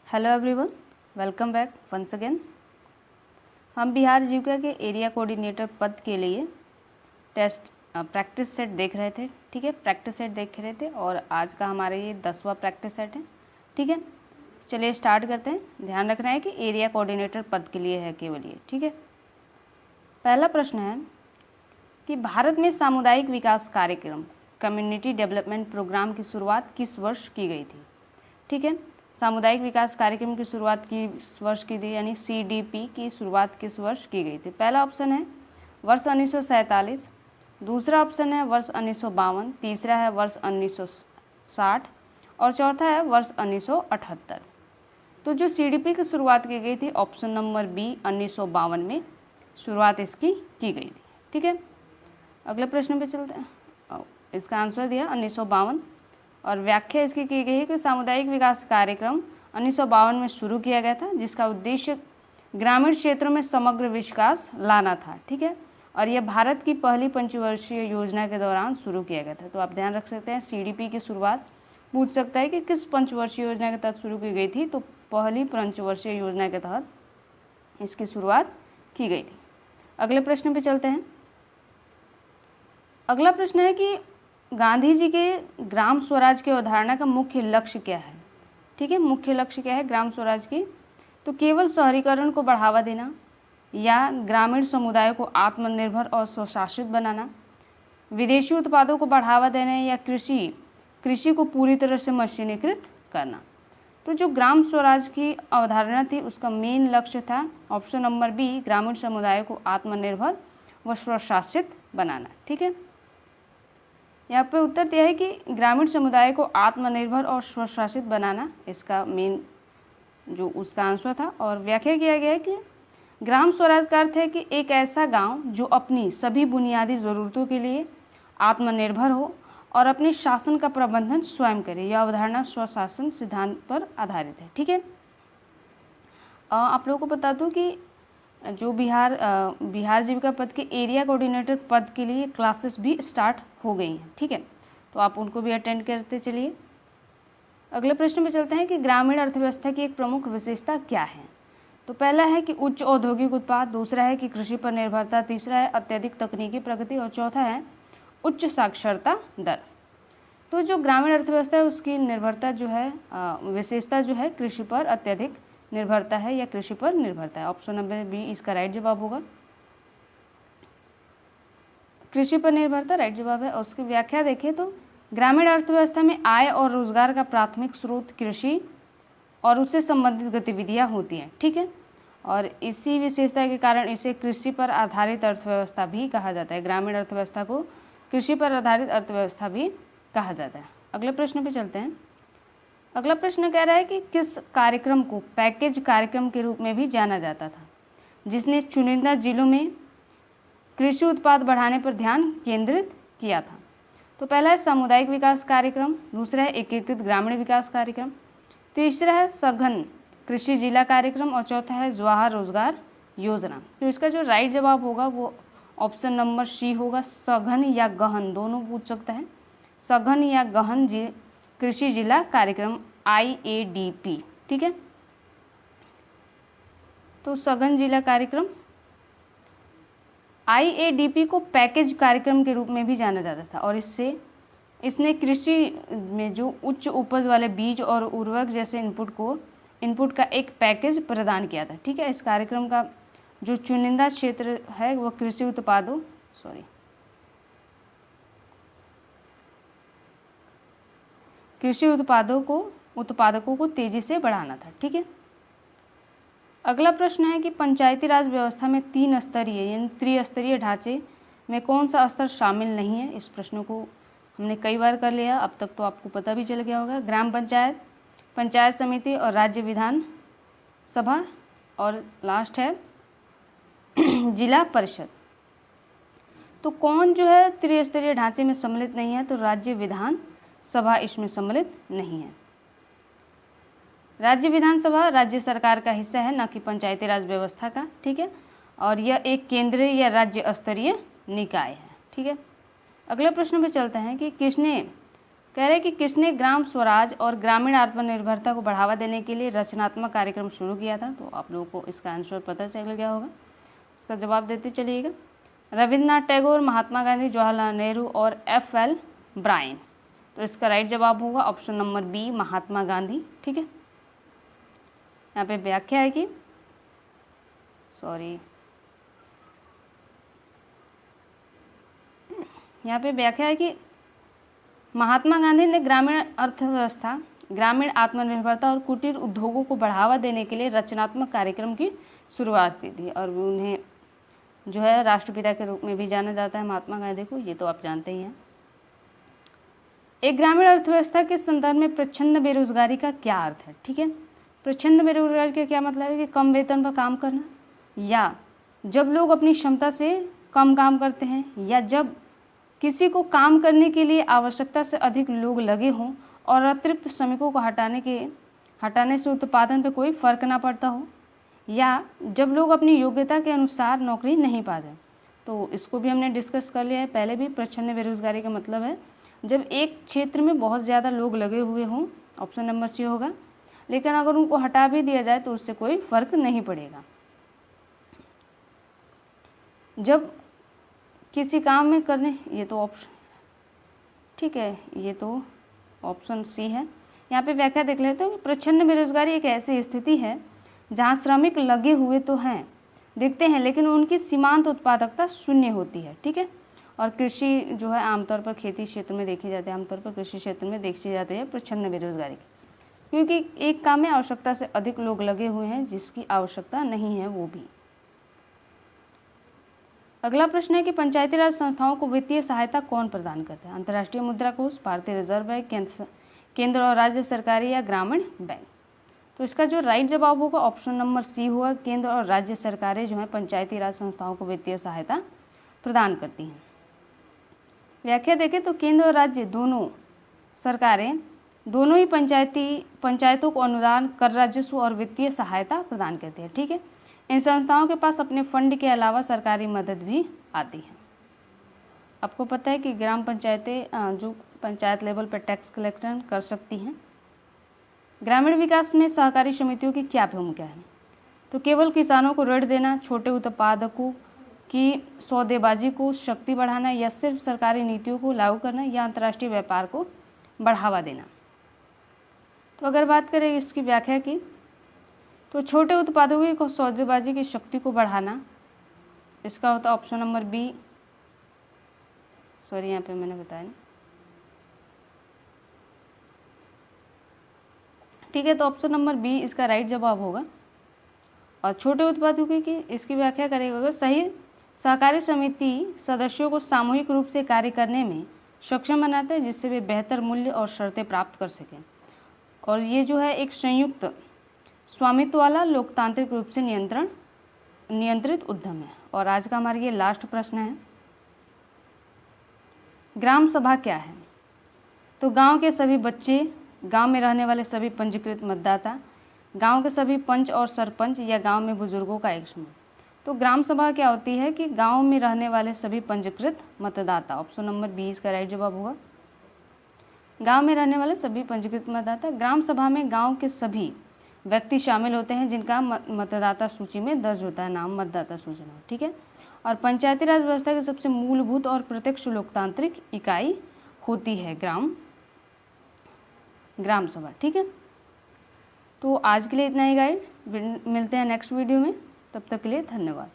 Hello everyone, welcome back once again. हम बिहार जीविका के area coordinator पद के लिए प्रैक्टिस सेट देख रहे थे। ठीक है, प्रैक्टिस सेट देख रहे थे और आज का हमारा ये 10वां प्रैक्टिस सेट है। ठीक है, चलिए स्टार्ट करते हैं। ध्यान रखना है कि एरिया कोऑर्डिनेटर पद के लिए है केवल ये। ठीक है, पहला प्रश्न है कि भारत में सामुदायिक विकास कार्यक्रम कम्युनिटी डेवलपमेंट प्रोग्राम की शुरुआत किस वर्ष की गई थी। ठीक है, सामुदायिक विकास कार्यक्रम की शुरुआत किस वर्ष की थी, यानी CDP की शुरुआत किस वर्ष की गई थी। पहला ऑप्शन है वर्ष 1947, दूसरा ऑप्शन है वर्ष 1952, तीसरा है वर्ष 1960 और चौथा है वर्ष 1978। तो जो CDP की शुरुआत की गई थी ऑप्शन नंबर बी 1952 में शुरुआत इसकी की गई थी। ठीक है, अगले प्रश्न पे चलते हैं। इसका आंसर दिया 1952 और व्याख्या इसकी की गई है कि सामुदायिक विकास कार्यक्रम 1952 में शुरू किया गया था, जिसका उद्देश्य ग्रामीण क्षेत्रों में समग्र विकास लाना था। ठीक है, और यह भारत की पहली पंचवर्षीय योजना के दौरान शुरू किया गया था। तो आप ध्यान रख सकते हैं CDP की शुरुआत पूछ सकता है कि किस पंचवर्षीय योजना के तहत शुरू की गई थी, तो पहली पंचवर्षीय योजना के तहत इसकी शुरुआत की गई थी। अगले प्रश्न पे चलते हैं। अगला प्रश्न है कि गांधी जी के ग्राम स्वराज की अवधारणा का मुख्य लक्ष्य क्या है। ठीक है, मुख्य लक्ष्य क्या है ग्राम स्वराज की, तो केवल शहरीकरण को बढ़ावा देना या ग्रामीण समुदाय को आत्मनिर्भर और स्वशासित बनाना, विदेशी उत्पादों को बढ़ावा देना या कृषि को पूरी तरह से मशीनीकृत करना। तो जो ग्राम स्वराज की अवधारणा थी उसका मेन लक्ष्य था ऑप्शन नंबर बी, ग्रामीण समुदाय को आत्मनिर्भर व स्वशासित बनाना। ठीक है, यहाँ पे उत्तर दिया है कि ग्रामीण समुदाय को आत्मनिर्भर और स्वशासित बनाना इसका मेन जो उसका आंसर था। और व्याख्या किया गया है कि ग्राम स्वराज का अर्थ है कि एक ऐसा गांव जो अपनी सभी बुनियादी ज़रूरतों के लिए आत्मनिर्भर हो और अपने शासन का प्रबंधन स्वयं करे। यह अवधारणा स्वशासन सिद्धांत पर आधारित है। ठीक है, आप लोगों को बता दूं कि जो बिहार जीविका पद के एरिया कोऑर्डिनेटर पद के लिए क्लासेस भी स्टार्ट हो गई हैं। ठीक है, तो आप उनको भी अटेंड करते चलिए। अगले प्रश्न में चलते हैं कि ग्रामीण अर्थव्यवस्था की एक प्रमुख विशेषता क्या है। तो पहला है कि उच्च औद्योगिक उत्पाद, दूसरा है कि कृषि पर निर्भरता, तीसरा है अत्यधिक तकनीकी प्रगति और चौथा है उच्च साक्षरता दर। तो जो ग्रामीण अर्थव्यवस्था है उसकी निर्भरता जो है विशेषता जो है कृषि पर अत्यधिक निर्भरता है या कृषि पर निर्भरता है। ऑप्शन नंबर बी इसका राइट जवाब होगा, कृषि पर निर्भरता राइट जवाब है। और उसकी व्याख्या देखें तो ग्रामीण अर्थव्यवस्था में आय और रोजगार का प्राथमिक स्रोत कृषि और उससे संबंधित गतिविधियां होती हैं। ठीक है, और इसी विशेषता के कारण इसे कृषि पर आधारित अर्थव्यवस्था भी कहा जाता है। ग्रामीण अर्थव्यवस्था को कृषि पर आधारित अर्थव्यवस्था भी कहा जाता है। अगले प्रश्न पे चलते हैं। अगला प्रश्न कह रहा है कि किस कार्यक्रम को पैकेज कार्यक्रम के रूप में भी जाना जाता था, जिसने चुनिंदा जिलों में कृषि उत्पाद बढ़ाने पर ध्यान केंद्रित किया था। तो पहला है सामुदायिक विकास कार्यक्रम, दूसरा है एकीकृत ग्रामीण विकास कार्यक्रम, तीसरा है सघन कृषि जिला कार्यक्रम और चौथा है जवाहर रोजगार योजना। तो इसका जो राइट जवाब होगा वो ऑप्शन नंबर सी होगा, सघन या गहन दोनों पूछ सकता है। सघन या गहन कृषि जिला कार्यक्रम IADP। ठीक है, तो सघन जिला कार्यक्रम IADP को पैकेज कार्यक्रम के रूप में भी जाना जाता था और इसने कृषि में जो उच्च उपज वाले बीज और उर्वरक जैसे इनपुट का एक पैकेज प्रदान किया था। ठीक है, इस कार्यक्रम का जो चुनिंदा क्षेत्र है वह कृषि उत्पादकों को तेजी से बढ़ाना था। ठीक है, अगला प्रश्न है कि पंचायती राज व्यवस्था में 3 स्तरीय यानी त्रिस्तरीय ढांचे में कौन सा स्तर शामिल नहीं है। इस प्रश्न को हमने कई बार कर लिया, अब तक तो आपको पता भी चल गया होगा। ग्राम पंचायत, पंचायत समिति और राज्य विधान सभा और लास्ट है जिला परिषद। तो कौन जो है त्रिस्तरीय ढांचे में सम्मिलित नहीं है, तो राज्य विधान सभा इसमें सम्मिलित नहीं है। राज्य विधानसभा राज्य सरकार का हिस्सा है, न कि पंचायती राज व्यवस्था का। ठीक है, और यह एक केंद्रीय या राज्य स्तरीय निकाय है। ठीक है, अगले प्रश्न पे चलते हैं कि किसने कह रहे हैं कि किसने ग्राम स्वराज और ग्रामीण आत्मनिर्भरता को बढ़ावा देने के लिए रचनात्मक कार्यक्रम शुरू किया था। तो आप लोगों को इसका आंसर पता चल गया होगा, इसका जवाब देते चलिएगा। रविन्द्रनाथ टैगोर, महात्मा गांधी, जवाहरलाल नेहरू और FL ब्रायन। तो इसका राइट जवाब होगा option number B, Mahatma Gandhi. ठीक है, यहाँ पे व्याख्या है कि यहाँ पे व्याख्या है कि महात्मा गांधी ने ग्रामीण अर्थव्यवस्था, ग्रामीण आत्मनिर्भरता और कुटीर उद्योगों को बढ़ावा देने के लिए रचनात्मक कार्यक्रम की शुरुआत की थी और उन्हें जो है राष्ट्रपिता के रूप में भी जाना जाता है महात्मा गांधी को, ये तो आप जानते ही हैं। एक ग्रामीण अर्थव्यवस्था के संदर्भ में प्रच्छन्न बेरोजगारी का क्या अर्थ है? ठीक है, प्रच्छन्न बेरोजगारी का क्या मतलब है कि कम वेतन पर काम करना, या जब लोग अपनी क्षमता से कम काम करते हैं, या जब किसी को काम करने के लिए आवश्यकता से अधिक लोग लगे हों और अतिरिक्त श्रमिकों को हटाने से उत्पादन पर कोई फर्क ना पड़ता हो, या जब लोग अपनी योग्यता के अनुसार नौकरी नहीं पाते। तो इसको भी हमने डिस्कस कर लिया है पहले भी। प्रच्छन्न बेरोजगारी का मतलब है जब एक क्षेत्र में बहुत ज़्यादा लोग लगे हुए हों, ऑप्शन नंबर सी होगा, लेकिन अगर उनको हटा भी दिया जाए तो उससे कोई फर्क नहीं पड़ेगा। जब किसी काम में करने, ये तो ऑप्शन ठीक है, ये तो ऑप्शन सी है। यहाँ पे व्याख्या देख लेते हो। प्रच्छन्न बेरोजगारी एक ऐसी स्थिति है जहाँ श्रमिक लगे हुए तो हैं, दिखते हैं, लेकिन उनकी सीमांत उत्पादकता शून्य होती है। ठीक है, और कृषि जो है आमतौर पर खेती क्षेत्र में देखी जाती है, आमतौर पर कृषि क्षेत्र में देखी जाती है प्रच्छन्न बेरोजगारी, क्योंकि एक काम में आवश्यकता से अधिक लोग लगे हुए हैं जिसकी आवश्यकता नहीं है वो भी। अगला प्रश्न है कि पंचायती राज संस्थाओं को वित्तीय सहायता कौन प्रदान करता है? अंतर्राष्ट्रीय मुद्रा कोष, भारतीय रिजर्व बैंक, केंद्र और राज्य सरकारें, या ग्रामीण बैंक। तो इसका जो राइट जवाब होगा ऑप्शन नंबर सी होगा, केंद्र और राज्य सरकारें जो है पंचायती राज संस्थाओं को वित्तीय सहायता प्रदान करती हैं। व्याख्या देखें तो केंद्र और राज्य दोनों सरकारें दोनों ही पंचायतों को अनुदान, कर राजस्व और वित्तीय सहायता प्रदान करती है। ठीक है, इन संस्थाओं के पास अपने फंड के अलावा सरकारी मदद भी आती है। आपको पता है कि ग्राम पंचायतें जो पंचायत लेवल पर टैक्स कलेक्शन कर सकती हैं। ग्रामीण विकास में सहकारी समितियों की क्या भूमिका है? तो केवल किसानों को ऋण देना, छोटे उत्पादकों की सौदेबाजी को शक्ति बढ़ाना, या सिर्फ सरकारी नीतियों को लागू करना, या अंतर्राष्ट्रीय व्यापार को बढ़ावा देना। तो अगर बात करें इसकी व्याख्या की, तो छोटे उत्पादकों को सौदेबाजी की शक्ति को बढ़ाना, इसका होता ऑप्शन नंबर बी। यहाँ पे मैंने बताया नहीं। ठीक है, तो ऑप्शन नंबर बी इसका राइट जवाब होगा। और छोटे उत्पादकों की इसकी व्याख्या करेगा, सही सहकारी समिति सदस्यों को सामूहिक रूप से कार्य करने में सक्षम बनाते हैं जिससे वे बेहतर मूल्य और शर्तें प्राप्त कर सकें। और ये जो है एक संयुक्त स्वामित्व वाला लोकतांत्रिक रूप से नियंत्रित उद्यम है। और आज का हमारा ये लास्ट प्रश्न है, ग्राम सभा क्या है? तो गांव के सभी बच्चे, गांव में रहने वाले सभी पंजीकृत मतदाता, गांव के सभी पंच और सरपंच, या गांव में बुजुर्गों का एक समूह। तो ग्राम सभा क्या होती है कि गांव में रहने वाले सभी पंजीकृत मतदाता, ऑप्शन नंबर बी इसका राइट जवाब होगा। गांव में रहने वाले सभी पंजीकृत मतदाता। ग्राम सभा में गांव के सभी व्यक्ति शामिल होते हैं जिनका मतदाता सूची में दर्ज होता है नाम मतदाता सूची में। ठीक है, और पंचायती राज व्यवस्था की सबसे मूलभूत और प्रत्यक्ष लोकतांत्रिक इकाई होती है ग्राम सभा। ठीक है, तो आज के लिए इतना ही गाइड, मिलते हैं नेक्स्ट वीडियो में, तब तक के लिए धन्यवाद।